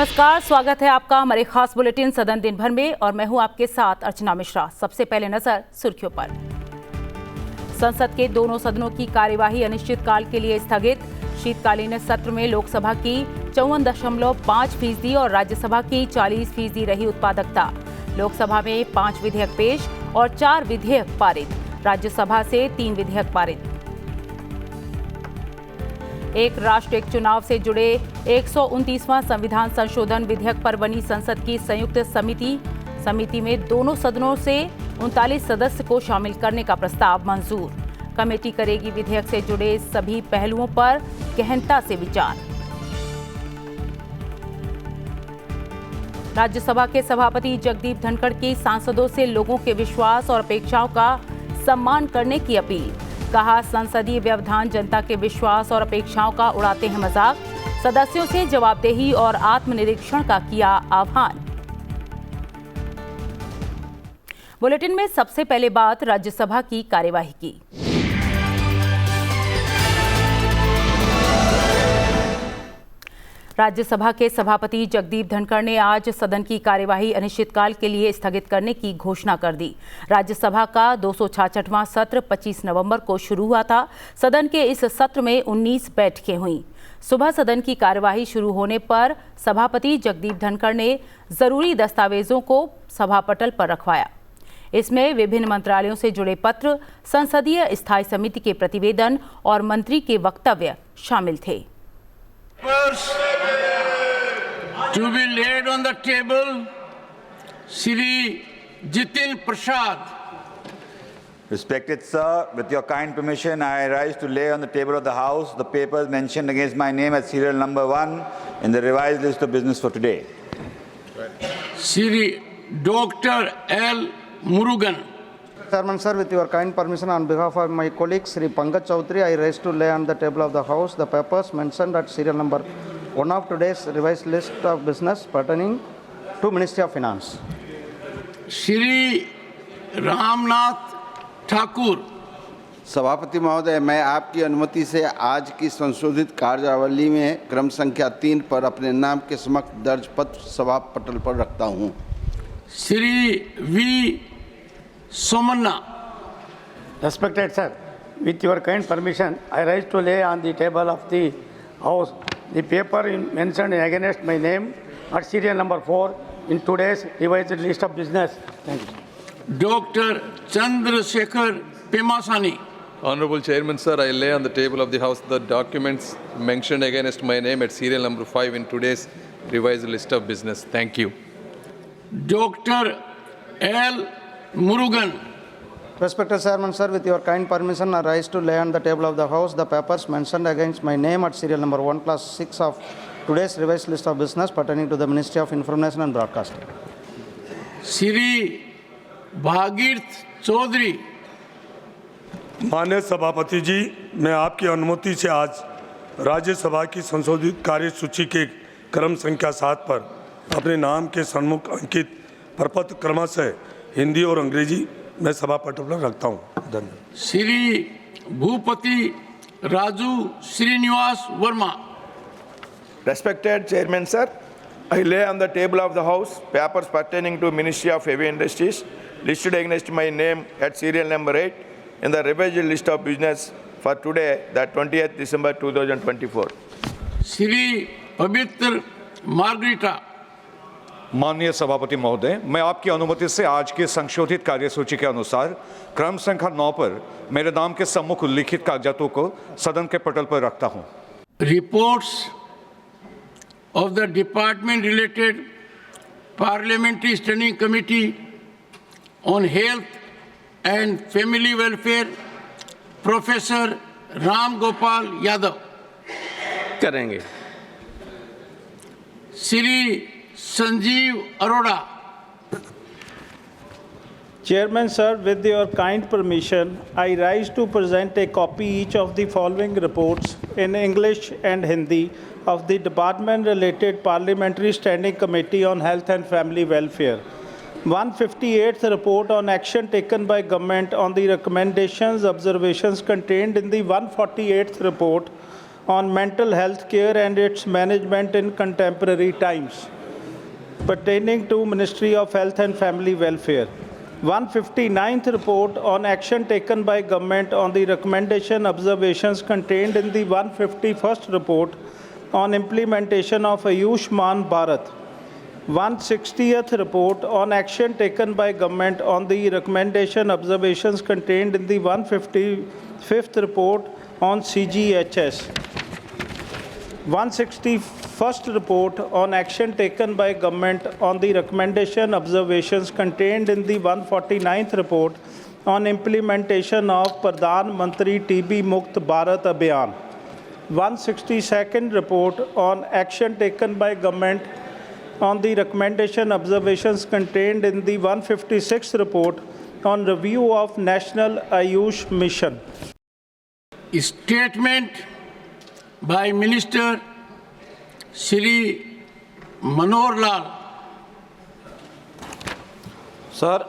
नमस्कार, स्वागत है आपका हमारे खास बुलेटिन सदन दिन भर में और मैं हूं आपके साथ अर्चना मिश्रा। सबसे पहले नजर सुर्खियों पर। संसद के दोनों सदनों की कार्यवाही अनिश्चितकाल के लिए स्थगित। शीतकालीन सत्र में लोकसभा की 54.5% और राज्यसभा की 40% रही उत्पादकता। लोकसभा में 5 विधेयक पेश और 4 विधेयक पारित। राज्यसभा से 3 विधेयक पारित। एक राष्ट्र एक चुनाव से जुड़े 129वां संविधान संशोधन विधेयक पर बनी संसद की संयुक्त समिति में दोनों सदनों से 39 सदस्य को शामिल करने का प्रस्ताव मंजूर। कमेटी करेगी विधेयक से जुड़े सभी पहलुओं पर गहनता से विचार। राज्यसभा के सभापति जगदीप धनखड़ की सांसदों से लोगों के विश्वास और अपेक्षाओं का सम्मान करने की अपील। कहा, संसदीय व्यवधान जनता के विश्वास और अपेक्षाओं का उड़ाते हैं मजाक। सदस्यों से जवाबदेही और आत्मनिरीक्षण का किया आह्वान। बुलेटिन में सबसे पहले बात राज्यसभा की कार्यवाही की। राज्यसभा के सभापति जगदीप धनखड़ ने आज सदन की कार्यवाही अनिश्चितकाल के लिए स्थगित करने की घोषणा कर दी। राज्यसभा का 266वां सत्र 25 नवंबर को शुरू हुआ था। सदन के इस सत्र में 19 बैठकें हुईं। सुबह सदन की कार्यवाही शुरू होने पर सभापति जगदीप धनखड़ ने जरूरी दस्तावेजों को सभापटल पर रखवाया। इसमें विभिन्न मंत्रालयों से जुड़े पत्र, संसदीय स्थायी समिति के प्रतिवेदन और मंत्री के वक्तव्य शामिल थे। To be laid on the table, Shri Jitin Prasad. Respected Sir, with your kind permission, I rise to lay on the table of the House the papers mentioned against my name as serial number 1 in the revised list of business for today. Shri Dr. L. Murugan. Chairman Sir, with your kind permission, on behalf of my colleague Shri Pankaj Chaudhary, I rise to lay on the table of the House the papers mentioned at serial number 1 of today's revised list of business pertaining to Ministry of Finance. Shri Ramnath Thakur. सभापति महोदय, मैं आपकी अनुमति से आज की संशोधित कार्यावली में क्रम संख्या 3 पर अपने नाम के समक्ष दर्ज पत्र सभा पटल पर रखता हूं। Shri V. Somanna. Respected Sir, with your kind permission, I rise to lay on the table of the House the paper mentioned against my name at serial number 4 in today's revised list of business. Thank you. Dr. Chandrasekhar Pemasani. Honorable Chairman, Sir, I lay on the table of the House the documents mentioned against my name at serial number 5 in today's revised list of business. Thank you. Dr. L. Murugan. Respected Chairman Sir, with your kind permission, I rise to lay on the table of the House the papers mentioned against my name at serial number 1 class 6 of today's revised list of business pertaining to the Ministry of Information and Broadcasting. Shri Bhagirth Chaudhary. माननीय सभापति जी, मैं आपकी अनुमति से आज राज्यसभा की संशोधित कार्यसूची के क्रम संख्या 7 पर अपने नाम के सम्मुख अंकित प्रपत्र क्रमशः हिंदी और अंग्रेजी में सभा पटल पर रखता हूँ। धन्यवाद। Shri Bhupathi Raju Srinivas Verma. Respected Chairman Sir, I lay on the table of the House papers pertaining to Ministry of Heavy Industries listed against my name at serial number 8 in the revised list of business for today, that 20th December 2024. Shri पवित्र margarita. माननीय सभापति महोदय, मैं आपकी अनुमति से आज के संशोधित कार्यसूची के अनुसार क्रम संख्या 9 पर मेरे नाम के सम्मुख उल्लिखित कागजातों को सदन के पटल पर रखता हूं। Reports of the department related parliamentary standing committee on health and family welfare professor Ram Gopal Yadav करेंगे। Shri Sanjeev Arora. Chairman Sir, with your kind permission, I rise to present a copy each of the following reports in English and Hindi of the Department-related Parliamentary Standing Committee on Health and Family Welfare. 158th report on action taken by government on the recommendations, observations contained in the 148th report on mental health care and its management in contemporary times. pertaining to Ministry of Health and Family Welfare. 159th report on action taken by government on the recommendation observations contained in the 151st report on implementation of Ayushman Bharat. 160th report on action taken by government on the recommendation observations contained in the 155th report on CGHS. 161st report on action taken by government on the recommendation observations contained in the 149th report on implementation of Pradhan Mantri TB Mukt Bharat Abhiyan. 162nd report on action taken by government on the recommendation observations contained in the 156th report on review of National Ayush Mission. Statement by Minister Shri Manohar Lal. Sir,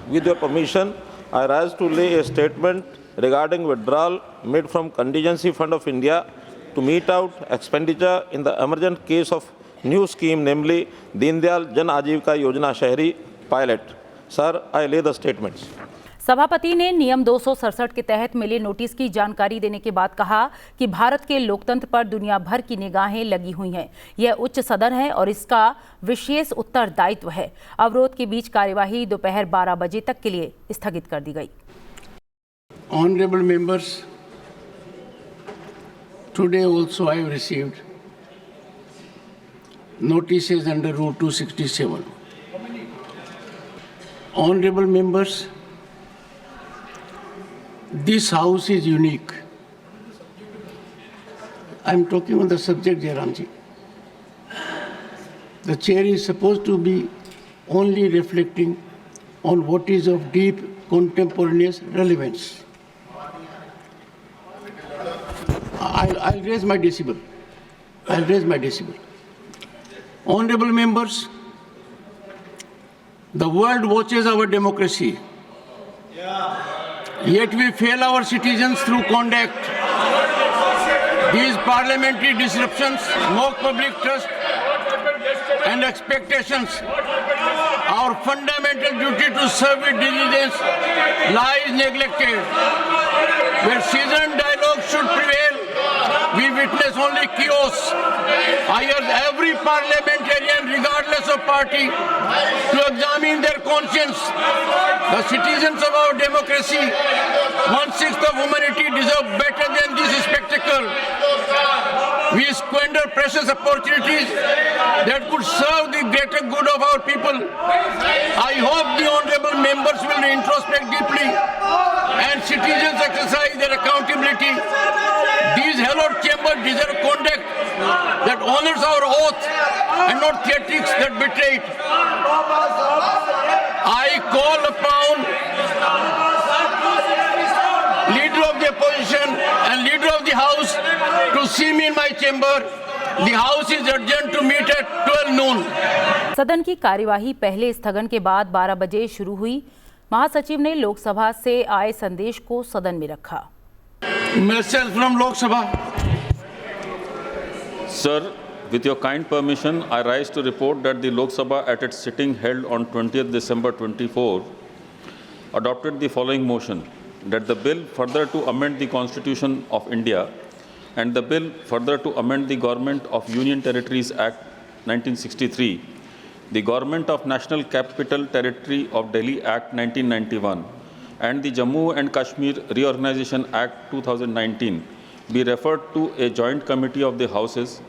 with your permission, I rise to lay a statement regarding withdrawal made from Contingency Fund of India to meet out expenditure in the emergent case of new scheme, namely Deen Dayal Jan Ajivika Yojana Shahri pilot. Sir, I lay the statements. सभापति ने नियम 267 के तहत मिले notice की जानकारी देने के बाद कहा कि भारत के लोकतंत्र पर दुनिया भर की निगाहें लगी हुई हैं। यह उच्च सदन है और इसका विशेष उत्तरदायित्व है। अवरोध के बीच कार्यवाही दोपहर 12 बजे तक के लिए स्थगित कर दी गई। Honorable members, today also I have received notices under Rule 267. Honorable members, this house is unique. I am talking on the subject, Jairamji. The chair is supposed to be only reflecting on what is of deep contemporaneous relevance. I'll raise my decibel. Honorable members, the world watches our democracy. Yet we fail our citizens through conduct. These parliamentary disruptions mock public trust and expectations. Our fundamental duty to serve with diligence lies neglected. Where seasoned dialogue should prevail, we witness only chaos. I urge every parliamentarian, regardless of party, to examine their conscience. The citizens of our democracy, 1/6 of humanity, deserve better than this spectacle. We squander precious opportunities that could serve the greater good of our people. I hope the honorable members will introspect deeply and citizens exercise their accountability. These hallowed chambers deserve conduct that honors our oath and not theatrics that betray it. I call upon Leader of the Opposition and Leader of the House to see me in my chamber. The House is urgent to meet at 12 noon. सदन की कार्यवाही पहले स्थगन के बाद 12 बजे शुरू हुई। महासचिव ने लोकसभा से आए संदेश को सदन में रखा। Message from Lok Sabha. Sir, with your kind permission, I rise to report that the Lok Sabha at its sitting held on 20th December 24 adopted the following motion, that the bill further to amend the Constitution of India and the bill further to amend the Government of Union Territories Act 1963, the Government of National Capital Territory of Delhi Act 1991 and the Jammu and Kashmir Reorganization Act 2019 be referred to a joint committee of the Houses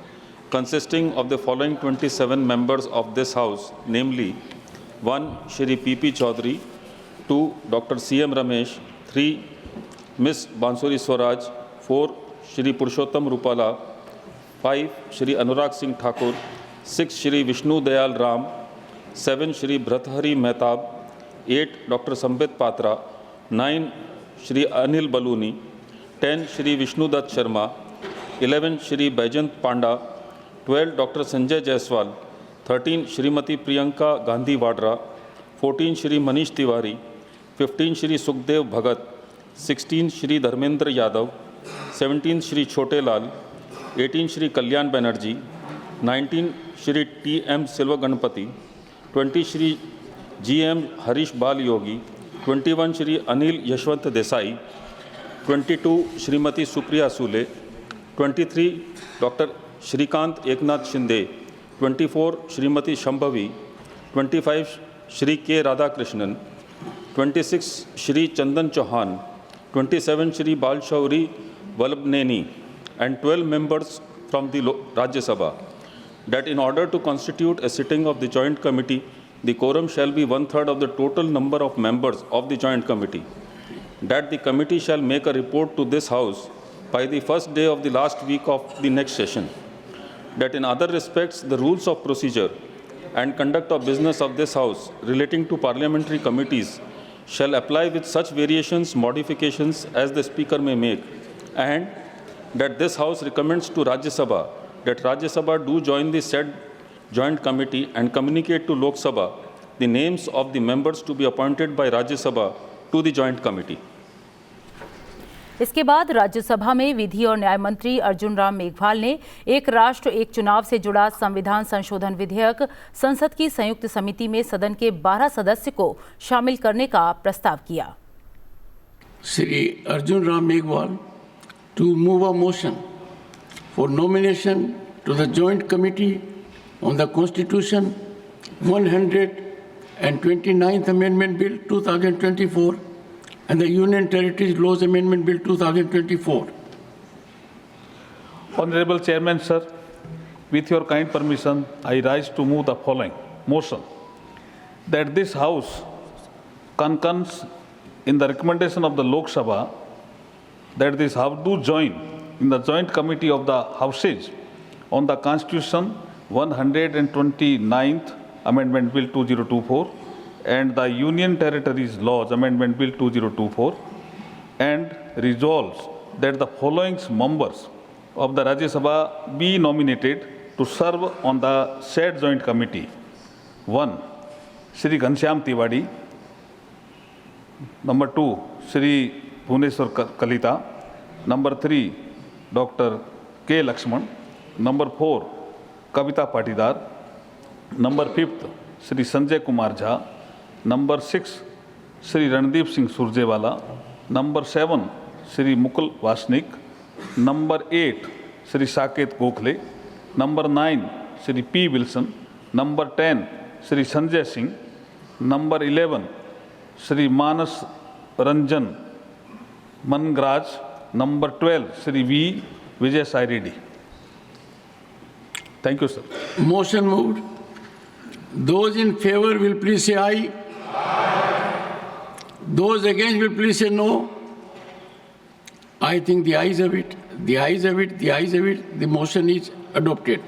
consisting of the following 27 members of this House, namely 1. Shri P.P. Chaudhary, 2. Dr. C.M. Ramesh, 3. Ms. Bansuri Swaraj, 4. Shri Purushottam Rupala, 5. Shri Anurag Singh Thakur, 6. Shri Vishnu Dayal Ram, 7. Shri Bhartrihari Mehtab, 8. Dr. Sambit Patra, 9. Shri Anil Baluni, 10. Shri Vishnu Dutt Sharma, 11. Shri Baijant Panda, 12. Dr. Sanjay Jaiswal, 13. Shrimati Priyanka Gandhi Vadra, 14. Shri Manish Tiwari, 15. Shri Sukhdev Bhagat, 16. Shri Dharmendra Yadav, 17. Shri Chote Lal, 18. Shri Kalyan Banerjee, 19. Shri T.M. Silva Ganapati, 20 Shri G.M. Harish Bal Yogi, 21 Shri Anil Yashwant Desai, 22 Shrimati Supriya Sule, 23 Dr. Shrikant Eknath Shinde, 24 Shrimati Shambhavi, 25 Shri K. Radhakrishnan, 26 Shri Chandan Chauhan, 27 Shri Balshauri Vallabhneni, and 12 members from the Rajya Sabha, that in order to constitute a sitting of the Joint Committee, the quorum shall be 1/3 of the total number of members of the Joint Committee, that the committee shall make a report to this House by the first day of the last week of the next session, that in other respects the rules of procedure and conduct of business of this House relating to parliamentary committees shall apply with such variations, modifications as the Speaker may make, and that this House recommends to Rajya Sabha that Rajya Sabha do join the said Joint Committee and communicate to Lok Sabha the names of the members to be appointed by Rajya Sabha to the Joint Committee. इसके बाद राज्यसभा में विधि और न्याय मंत्री अर्जुन राम मेघवाल ने एक राष्ट्र एक चुनाव से जुड़ा संविधान संशोधन विधेयक संसद की संयुक्त समिति में सदन के 12 सदस्य को शामिल करने का प्रस्ताव किया। Shri Arjun Ram Meghwal to move a motion for nomination to the joint committee on the Constitution 129th Amendment Bill 2024 and the Union Territories Laws Amendment Bill 2024. Honorable Chairman, sir, with your kind permission, I rise to move the following motion, that this House concurs in the recommendation of the Lok Sabha that this House do join in the Joint Committee of the Houses on the Constitution 129th Amendment Bill 2024 and the Union Territories Laws Amendment Bill 2024, and resolves that the following members of the Rajya Sabha be nominated to serve on the said joint committee. 1. Shri Ghanshyam Tiwari. Number 2. Shri Bhuneshwar Kalita. Number 3. Dr. K. Lakshman. Number 4. Kavita Patidar. Number 5th. Shri Sanjay Kumar Jha. Number 6, Shri Randeep Singh Surjewala. Number 7, Shri Mukul Vasnik. Number 8, Shri Saket Gokhale. Number 9, Shri P. Wilson. Number 10, Shri Sanjay Singh. Number 11, Shri Manas Ranjan Mangraj. Number 12, Shri V. Vijay Sai Reddy. Thank you, sir. Motion moved. Those in favor will please say aye. Those against will please say no. I think the ayes have it. The ayes have it. The ayes have it. The motion is adopted.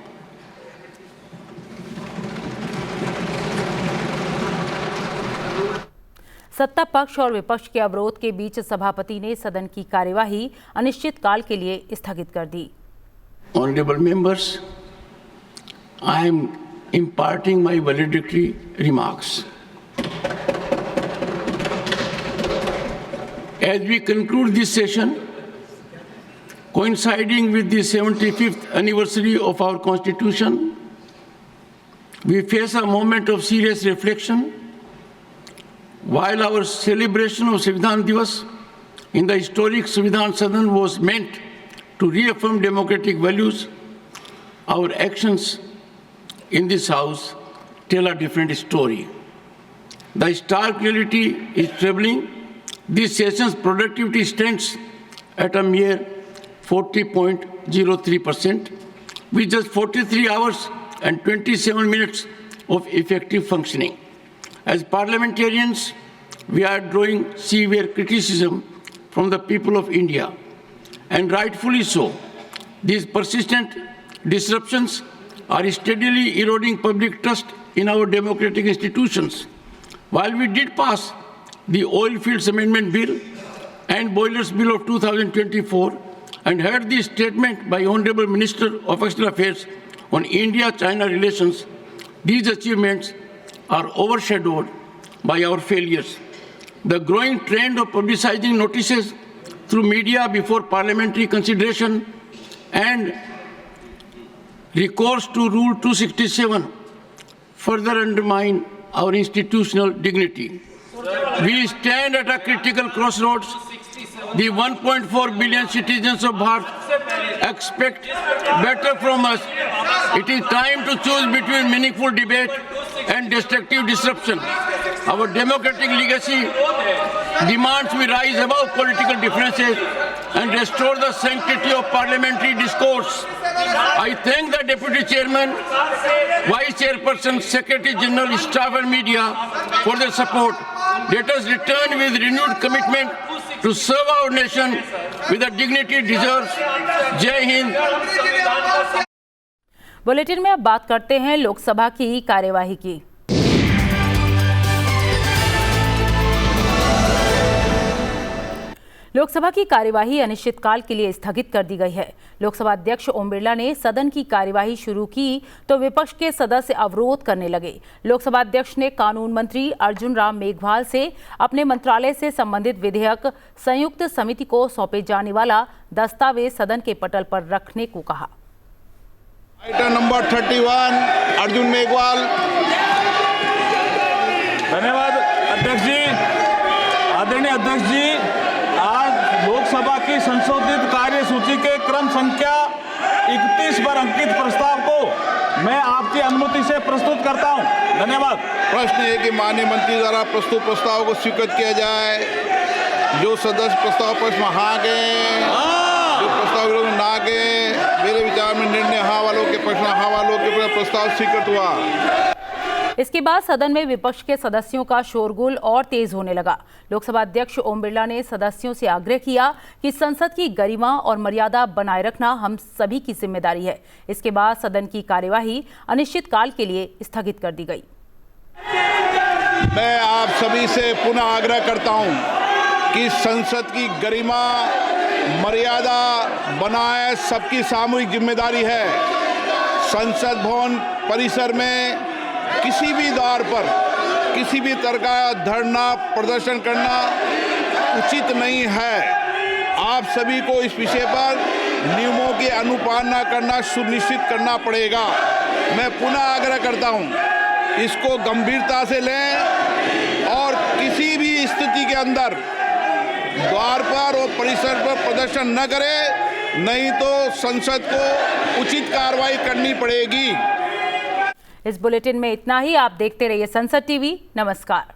सत्ता पक्ष और विपक्ष के अवरोध के बीच सभापति ने सदन की कार्यवाही अनिश्चितकाल के लिए स्थगित कर दी। Honorable members, I am imparting my valedictory remarks. As we conclude this session, coinciding with the 75th anniversary of our Constitution, we face a moment of serious reflection. While our celebration of Samvidhan Divas in the historic Samvidhan Sadan was meant to reaffirm democratic values, our actions in this House tell a different story. The stark reality is troubling. This session's productivity stands at a mere 40.03%, with just 43 hours and 27 minutes of effective functioning. As parliamentarians, we are drawing severe criticism from the people of India, and rightfully so. These persistent disruptions are steadily eroding public trust in our democratic institutions. While we did pass the Oil Fields Amendment Bill and Boilers Bill of 2024 and heard the statement by Honorable Minister of External Affairs on India-China relations, these achievements are overshadowed by our failures. The growing trend of publicizing notices through media before parliamentary consideration and recourse to Rule 267 further undermine our institutional dignity. We stand at a critical crossroads. The 1.4 billion citizens of Bharat expect better from us. It is time to choose between meaningful debate and destructive disruption. Our democratic legacy demands we rise above political differences and restore the sanctity of parliamentary discourse. I thank the Deputy Chairman, Vice Chairperson, Secretary General, Staff and Media for their support. Let us return with renewed commitment to serve our nation with the dignity it deserves. Jai Hind. Bulletin में अब बात करते हैं लोकसभा की कार्यवाही की। लोकसभा की कार्यवाही अनिश्चितकाल के लिए स्थगित कर दी गई है। लोकसभा अध्यक्ष ओम बिरला ने सदन की कार्यवाही शुरू की तो विपक्ष के सदस्य अवरोध करने लगे। लोकसभा अध्यक्ष ने कानून मंत्री अर्जुन राम मेघवाल से अपने मंत्रालय से संबंधित विधेयक संयुक्त समिति को सौंपे जाने वाला दस्तावेज सदन के पटल पर रखने को कहा। Item number 31 Arjun Meghwal. धन्यवाद अध्यक्ष जी। आदरणीय अध्यक्ष जी, आज लोकसभा की संशोधित कार्यसूची के क्रम संख्या 31 पर अंकित प्रस्ताव को मैं आपकी अनुमति से प्रस्तुत करता हूं। धन्यवाद। प्रश्न है कि माननीय मंत्री द्वारा प्रस्तुत प्रस्ताव को स्वीकृत किया जाए। जो सदस्य प्रस्ताव पर हाँ गए, जो प्रस्ताव विरोध में ना गए, मेरे विचार में निर्णय हाँ वालों के पक्ष में हाँ वालों के प्रस्ताव स्वीकृत हुआ। इसके बाद सदन में विपक्ष के सदस्यों का शोरगुल और तेज होने लगा। लोकसभा अध्यक्ष ओम बिरला ने सदस्यों से आग्रह किया कि संसद की गरिमा और मर्यादा बनाए रखना हम सभी की जिम्मेदारी है। इसके बाद सदन की कार्यवाही अनिश्चितकाल के लिए स्थगित कर दी गई। मैं आप सभी से पुनः आग्रह करता हूं कि संसद की गरिमा मर्यादा बनाए सबकी सामूहिक जिम्मेदारी है। संसद भवन परिसर में किसी भी द्वार पर किसी भी तरह का धरना प्रदर्शन करना उचित नहीं है। आप सभी को इस विषय पर नियमों की अनुपालना करना सुनिश्चित करना पड़ेगा। मैं पुनः आग्रह करता हूं, इसको गंभीरता से लें और किसी भी स्थिति के अंदर द्वार पर और परिसर पर प्रदर्शन न करें, नहीं तो संसद को उचित कार्रवाई करनी पड़ेगी। इस बुलेटिन में इतना ही। आप देखते रहिए संसद टीवी। नमस्कार।